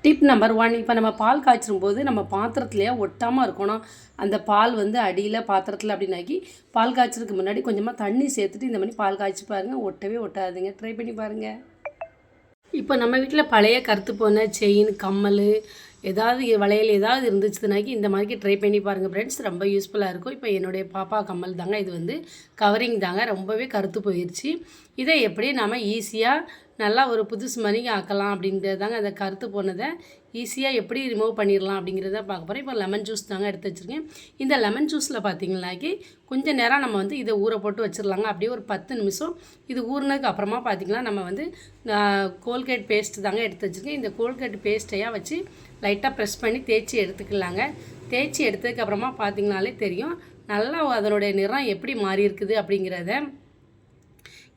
Tip number 1. இப்போ நம்ம பால் காய்ச்சும்போது நம்ம பாத்திரத்துலேயே ஒட்டாமல் இருக்கணும். அந்த பால் வந்து அடியில் பாத்திரத்தில் அப்படின்னாக்கி பால் காய்ச்சறதுக்கு முன்னாடி கொஞ்சமாக தண்ணி சேர்த்துட்டு இந்த மாதிரி பால் காய்ச்சி பாருங்கள், ஒட்டவே ஒட்டாதுங்க. ட்ரை பண்ணி பாருங்கள். இப்போ நம்ம வீட்டில் பழைய கருத்து போன செயின், கம்மல், ஏதாவது வளையல் ஏதாவது இருந்துச்சுனாக்கி இந்த மாதிரி ட்ரை பண்ணி பாருங்கள் ஃப்ரெண்ட்ஸ். ரொம்ப யூஸ்ஃபுல்லாக இருக்கும். இப்போ என்னுடைய பாப்பா கம்மல் தாங்க, இது வந்து கவரிங் தாங்க, ரொம்பவே கருத்து போயிடுச்சு. இதை எப்படி நம்ம ஈஸியாக நல்லா ஒரு புதுசு மாதிரி ஆக்கலாம் அப்படின்றது தாங்க. அந்த கருத்து போனதை ஈஸியாக எப்படி ரிமூவ் பண்ணிடலாம் அப்படிங்கிறத பார்க்க போகிறேன். இப்போ லெமன் ஜூஸ் தாங்க எடுத்து வச்சுருக்கேன். இந்த லெமன் ஜூஸில் பார்த்திங்கனாக்கி கொஞ்சம் நேரம் நம்ம வந்து இதை ஊற போட்டு வச்சிடலாங்க. அப்படியே ஒரு 10 நிமிஷம் இது ஊறினதுக்கு அப்புறமா பார்த்திங்கன்னா நம்ம வந்து கோல்கேட் பேஸ்ட்டு தாங்க எடுத்து வச்சுருக்கேன். இந்த கோல்கேட் பேஸ்ட்டையாக வச்சு லைட்டாக ப்ரெஸ் பண்ணி தேய்ச்சி எடுத்துக்கலாங்க. தேய்ச்சி எடுத்ததுக்கப்புறமா பார்த்திங்கனாலே தெரியும் நல்லா அதனுடைய நிறம் எப்படி மாறி இருக்குது அப்படிங்கிறத.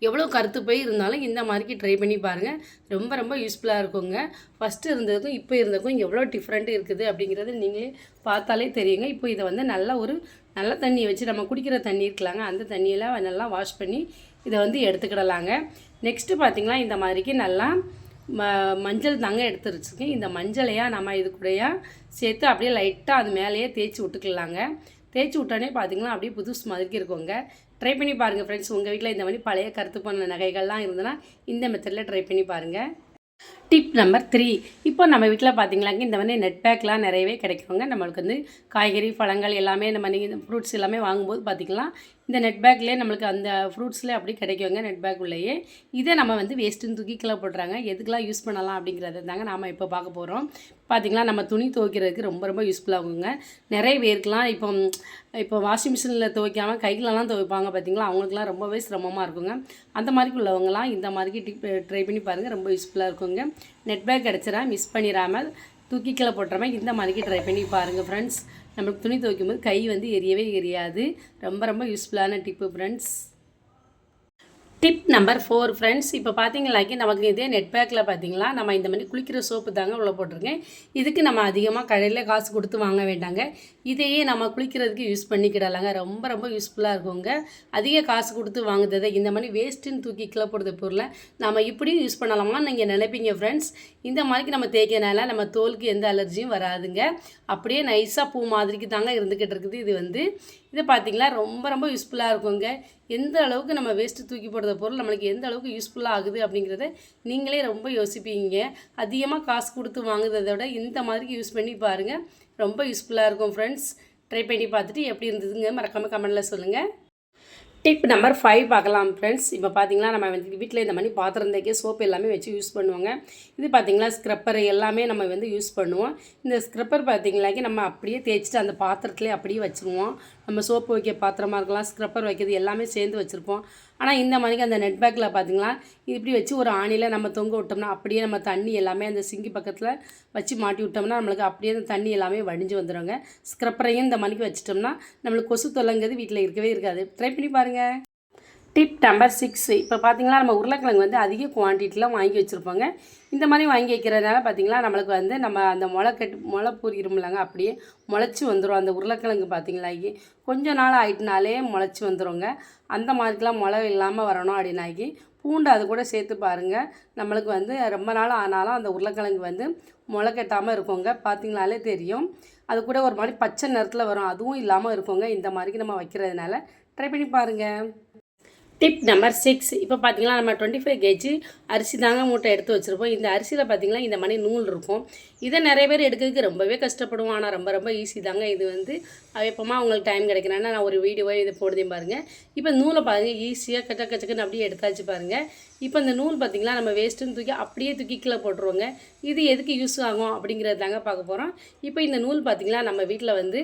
எவ்வளோ கருத்து போய் இருந்தாலும் இந்த மாதிரிக்கு ட்ரை பண்ணி பாருங்கள். ரொம்ப ரொம்ப யூஸ்ஃபுல்லாக இருக்குங்க. ஃபஸ்ட்டு இருந்ததுக்கும் இப்போ இருந்ததுக்கும் எவ்வளோ டிஃப்ரெண்ட் இருக்குது அப்படிங்கிறது நீங்களே பார்த்தாலே தெரியுங்க. இப்போ இதை வந்து நல்ல தண்ணியை வச்சு நம்ம குடிக்கிற தண்ணி இருக்கலாங்க, அந்த தண்ணியெல்லாம் நல்லா வாஷ் பண்ணி இதை வந்து எடுத்துக்கிடலாங்க. நெக்ஸ்ட்டு பார்த்திங்கன்னா இந்த மாதிரிக்கு நல்லா மஞ்சள் தாங்க எடுத்து வச்சுருக்கேன். இந்த மஞ்சளையாக நம்ம இது கூடயா சேர்த்து அப்படியே லைட்டாக அது மேலேயே தேய்ச்சி விட்டுக்கலாங்க. தேய்ச்சி விட்டோன்னே பார்த்திங்கன்னா அப்படியே புதுசு மாதிரிக்கு இருக்குங்க. ட்ரை பண்ணி பாருங்கள் ஃப்ரெண்ட்ஸ். உங்கள் வீட்டில் இந்த மாதிரி பழைய கருத்து போன நகைகள்லாம் இருந்ததுன்னா இந்த மெத்தடில் ட்ரை பண்ணி பாருங்கள். Tip number 3. இப்போ நம்ம வீட்டில் பார்த்திங்களாங்க இந்த மாதிரி நெட் பேக்லாம் நிறையவே கிடைக்குங்க. நம்மளுக்கு வந்து காய்கறி, பழங்கள் எல்லாமே நம்ம நீங்கள் ஃப்ரூட்ஸ் எல்லாமே வாங்கும்போது பார்த்திங்கன்னா இந்த நெட் பேக்லேயே நம்மளுக்கு அந்த ஃப்ரூட்ஸ்லேயே அப்படி கிடைக்குங்க, நெட் பேக் உள்ளேயே. இதை நம்ம வந்து வேஸ்ட்டுன்னு தூக்கி கீழே போடுறாங்க. எதுக்கெலாம் யூஸ் பண்ணலாம் அப்படிங்கிறத தாங்க நாம் இப்போ பார்க்க போகிறோம். பார்த்திங்களா, நம்ம துணி துவைக்கிறதுக்கு ரொம்ப ரொம்ப யூஸ்ஃபுல்லாகுங்க. நிறைய பேருக்குலாம் இப்போ வாஷிங் மிஷினில் துவைக்காமல் கைகளெல்லாம் துவைப்பாங்க பார்த்திங்களா, அவங்களுக்குலாம் ரொம்பவே சிரமமாக இருக்குங்க. அந்த மாதிரி உள்ளவங்களாம் இந்த மாதிரி டிப் ட்ரை பண்ணி பாருங்கள், ரொம்ப யூஸ்ஃபுல்லாக இருக்குங்க. நெட் பேக் கிடச்சிடா மிஸ் பண்ணிடாமல் தூக்கி கீழே போட்டுறாமல் இந்த மாதிரிக்கு ட்ரை பண்ணி பாருங்கள் ஃப்ரெண்ட்ஸ். நம்மளுக்கு துணி துவைக்கும்போது கை வந்து எரியவே எரியாது. ரொம்ப ரொம்ப யூஸ்ஃபுல்லான tip friends. Tip number 4 friends. இப்போ பார்த்தீங்களாக்கி நமக்கு இதே நெட் பேக்கில் பார்த்தீங்களா நம்ம இந்த மாதிரி குளிக்கிற சோப்பு தாங்க உள்ள போட்டிருக்கேன். இதுக்கு நம்ம அதிகமாக கடையில் காசு கொடுத்து வாங்க வேண்டாங்க. இதையே நம்ம குளிக்கிறதுக்கு யூஸ் பண்ணிக்கிடலாங்க. ரொம்ப ரொம்ப யூஸ்ஃபுல்லாக இருக்குங்க. அதிக காசு கொடுத்து வாங்குறதை இந்த மாதிரி வேஸ்ட்டுன்னு தூக்கி கீழே போடுற பொருளை நம்ம இப்படியும் யூஸ் பண்ணலாமா நீங்கள் நினைப்பீங்க ஃப்ரெண்ட்ஸ். இந்த மாதிரிக்கு நம்ம தேய்க்கிறனால நம்ம தோலுக்கு எந்த அலர்ஜியும் வராதுங்க. அப்படியே நைஸாக பூ மாதிரிக்கு தாங்க இருந்துக்கிட்டு இருக்குது. இது வந்து இதை பார்த்திங்களா ரொம்ப ரொம்ப யூஸ்ஃபுல்லாக இருக்குங்க. எந்த அளவுக்கு நம்ம வேஸ்ட்டு தூக்கி போடுற பொருள் நம்மளுக்கு எந்த அளவுக்கு யூஸ்ஃபுல்லாக ஆகுது அப்படிங்கிறத நீங்களே ரொம்ப யோசிப்பீங்க. அதிகமாக காசு கொடுத்து வாங்குறதை விட இந்த மாதிரி யூஸ் பண்ணி பாருங்கள், ரொம்ப யூஸ்ஃபுல்லாக இருக்கும் ஃப்ரெண்ட்ஸ். ட்ரை பண்ணி பார்த்துட்டு எப்படி இருந்ததுங்க மறக்காமல் கமெண்ட்டில் சொல்லுங்கள். டிப் நம்பர் 5 பார்க்கலாம் ஃப்ரெண்ட்ஸ். இப்போ பார்த்தீங்கன்னா நம்ம வந்து வீட்டில் இந்த மாதிரி பாத்திரம் தேய்க்க சோப்பு எல்லாமே வச்சு யூஸ் பண்ணுவோங்க. இது பார்த்திங்களா ஸ்க்ரப்பர் எல்லாமே நம்ம வந்து யூஸ் பண்ணுவோம். இந்த ஸ்க்ரப்பர் பார்த்திங்களாக்கி நம்ம அப்படியே தேய்ச்சிட்டு அந்த பாத்திரத்துலேயே அப்படியே வச்சுருவோம். நம்ம சோப்பு வைக்க பாத்திரமாக இருக்கலாம், ஸ்க்ரப்பர் வைக்கிறது எல்லாமே சேர்ந்து வச்சுருப்போம். ஆனால் இந்த மாதிரி அந்த நெட் பேக்கில் பார்த்திங்களா இப்படி வச்சு ஒரு ஆணியில் நம்ம தொங்க விட்டோம்னா அப்படியே நம்ம தண்ணி எல்லாமே அந்த சிங்கி பக்கத்தில் வச்சு மாட்டி விட்டோம்னா நம்மளுக்கு அப்படியே அந்த தண்ணி எல்லாமே வடிஞ்சு வந்துடுங்க. ஸ்க்ரப்பரையும் இந்த மாதிரிக்கு வச்சிட்டோம்னா நம்மளுக்கு கொசு தொல்லைங்கிறது வீட்டில் இருக்கவே இருக்காது. ட்ரை பண்ணி பாருங்கள். Tip number 6. இப்போ பார்த்திங்களா நம்ம உருளைக்கிழங்கு வந்து அதிக குவான்டிட்டிலாம் வாங்கி வச்சுருப்போங்க. இந்த மாதிரி வாங்கி வைக்கிறதுனால பார்த்திங்களா நம்மளுக்கு வந்து நம்ம அந்த முளை பொரிக்கிறோம்லங்க, அப்படியே முளைச்சி வந்துடும். அந்த உருளைக்கிழங்கு பார்த்திங்களாக்கி கொஞ்சம் நாள் ஆகிட்டுனாலே முளைச்சி வந்துடுங்க. அந்த மாதிரிக்கெலாம் முளை இல்லாமல் வரணும் அப்படின்னாக்கி பூண்டு அது கூட சேர்த்து பாருங்கள். நம்மளுக்கு வந்து ரொம்ப நாள் ஆனாலும் அந்த உருளைக்கிழங்கு வந்து முளை கட்டாமல் இருக்குங்க. பார்த்திங்களாலே தெரியும். அது கூட ஒரு மாதிரி பச்சை நிறத்தில் வரும், அதுவும் இல்லாமல் இருக்குங்க. இந்த மாதிரிக்கு நம்ம வைக்கிறதுனால ட்ரை பண்ணி பாருங்கள். Tip number 6. இப்போ பார்த்திங்கன்னா நம்ம 25 kg அரிசி தாங்க மூட்டை எடுத்து வச்சுருப்போம். இந்த அரிசியில் பார்த்திங்கன்னா இந்த மாதிரி நூல் இருக்கும். இதை நிறைய பேர் எடுக்கிறதுக்கு ரொம்பவே கஷ்டப்படுவோம். ஆனால் ரொம்ப ரொம்ப ஈஸி தாங்க. இது வந்து எப்போமா அவங்களுக்கு டைம் கிடைக்கிறேன்னா நான் ஒரு வீடியோவை இது போடுதேன் பாருங்கள். இப்போ நூலை பாருங்கள், ஈஸியாக கச்சக்குன்னு அப்படியே எடுத்தாச்சு பாருங்கள். இப்போ இந்த நூல் பார்த்திங்களா நம்ம வேஸ்ட்டுன்னு தூக்கி அப்படியே தூக்கி கீழே போட்டுருவோங்க. இது எதுக்கு யூஸ் ஆகும் அப்படிங்கிறது தாங்க பார்க்க போகிறோம். இப்போ இந்த நூல் பார்த்திங்களா நம்ம வீட்டில் வந்து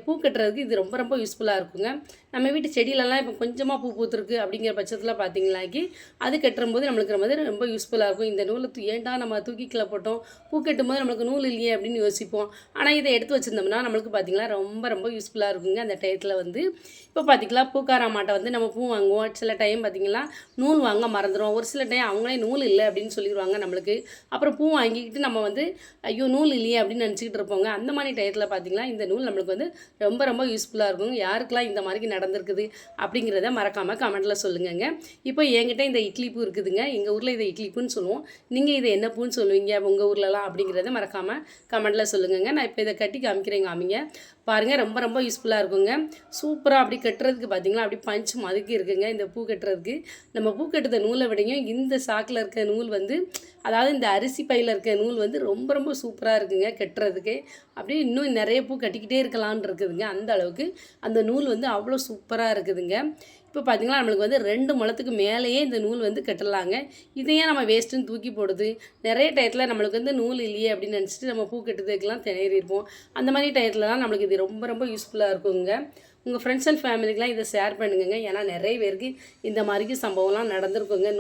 பூ கட்டுறதுக்கு இது ரொம்ப ரொம்ப யூஸ்ஃபுல்லாக இருக்குங்க. நம்ம வீட்டு செடியிலலாம் இப்போ கொஞ்சமாக பூ பூத்துருக்கு அப்படிங்கிற பட்சத்தில் பார்த்திங்களாக்கி அது கட்டும்போது நம்மளுக்கு ரொம்ப யூஸ்ஃபுல்லாக இருக்கும். இந்த நூலை ஏன்டா நம்ம தூக்கி கீழே போட்டோம், பூ கட்டும்போது நம்மளுக்கு நூல் இல்லையே அப்படின்னு யோசிப்போம். ஆனால் இதை எடுத்து வச்சுருந்தோம்னா நம்மளுக்கு பார்த்திங்களா ரொம்ப ரொம்ப யூஸ்ஃபுல்லாக இருக்குங்க. அந்த டயத்தில் வந்து இப்போ பார்த்திங்களா பூக்காராமாட்டை வந்து நம்ம பூ வாங்குவோம். சில டைம் பார்த்திங்களா நூல் வாங்க மறந்துடும். ஒரு சில டைம் அவங்களே நூல் இல்லை அப்படின்னு சொல்லிடுவாங்க நம்மளுக்கு. அப்புறம் பூ வாங்கிக்கிட்டு நம்ம வந்து ஐயோ நூல் இல்லையே அப்படின்னு நினச்சிக்கிட்டு இருப்போங்க. அந்த மாதிரி டயத்தில் பார்த்திங்களா இந்த நூல் நம்மளுக்கு வந்து ரொம்ப ரொம்ப யூஸ்ஃபுல்லாக இருக்கும். யாருக்கெல்லாம் இந்த மாதிரி நடந்திருக்குது அப்படிங்கிறத மறக்காமல் கமெண்ட்டில் சொல்லுங்கங்க. இப்போ என்கிட்ட இந்த இட்லி பூ இருக்குதுங்க. எங்கள் ஊரில் இதை இட்லி பூன்னு சொல்லுவோம். நீங்கள் இதை என்ன பூன்னு சொல்லுவீங்க உங்கள் ஊர்லலாம் அப்படிங்கிறத மறக்காமல் கமெண்ட்டில் சொல்லுங்கங்க. நான் இப்போ இதை கட்டி காமிக்கிறேன், காமிங்க பாருங்கள். ரொம்ப ரொம்ப யூஸ்ஃபுல்லாக இருக்குங்க. சூப்பராக அப்படி கட்டுறதுக்கு பார்த்தீங்களா, அப்படி பஞ்சு மதுக்கி இருக்குங்க. இந்த பூ கட்டுறதுக்கு நம்ம பூ கட்டுற நூலை விடையும் இந்த சாக்கில் இருக்க நூல் வந்து, அதாவது இந்த அரிசி பையில் இருக்க நூல் வந்து ரொம்ப ரொம்ப சூப்பராக இருக்குங்க கட்டுறதுக்கு. அப்படியே இன்னும் நிறைய பூ கட்டிக்கிட்டே இருக்கலான்னு இருக்குதுங்க. அந்த அளவுக்கு அந்த நூல் வந்து அவ்வளோ சூப்பராக இருக்குதுங்க. இப்போ பார்த்திங்கன்னா நம்மளுக்கு வந்து 2 முழத்துக்கு மேலேயே இந்த நூல் வந்து கட்டலாங்க. இதையே நம்ம வேஸ்ட்டுன்னு தூக்கி போடுது. நிறைய டயத்தில் நம்மளுக்கு வந்து நூல் இல்லையே அப்படின்னு நினச்சிட்டு நம்ம பூ கட்டுறதுக்கெலாம் திணறியிருப்போம். அந்த மாதிரி டயத்துலலாம் நம்மளுக்கு இது ரொம்ப ரொம்ப யூஸ்ஃபுல்லாக இருக்குங்க. உங்கள் ஃப்ரெண்ட்ஸ் அண்ட் ஃபேமிலிக்கெலாம் இதை ஷேர் பண்ணுங்க. ஏன்னா நிறைய பேருக்கு இந்த மாதிரிக்கு சம்பவம்லாம் நடந்திருக்குங்க.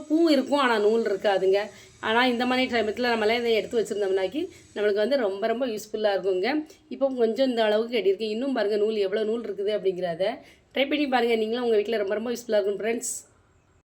பூ இருக்கும், ஆனால் நூல் இருக்காதுங்க. ஆனால் இந்த மாதிரி டைமத்தில் நம்மளாம் இதை எடுத்து வச்சுருந்தோம்னாக்கி நம்மளுக்கு வந்து ரொம்ப ரொம்ப யூஸ்ஃபுல்லாக இருக்குங்க. இப்போ கொஞ்சம் இந்த அளவுக்கு கட்டியிருக்கேன். இன்னும் பாருங்கள் நூல் எவ்வளோ நூல் இருக்குது அப்படிங்கிறத ட்ரை பண்ணி பாருங்கள். நீங்களும் உங்கள் வீட்டில் ரொம்ப ரொம்ப யூஸ்ஃபுல்லாக இருக்கும் ஃப்ரெண்ட்ஸ்.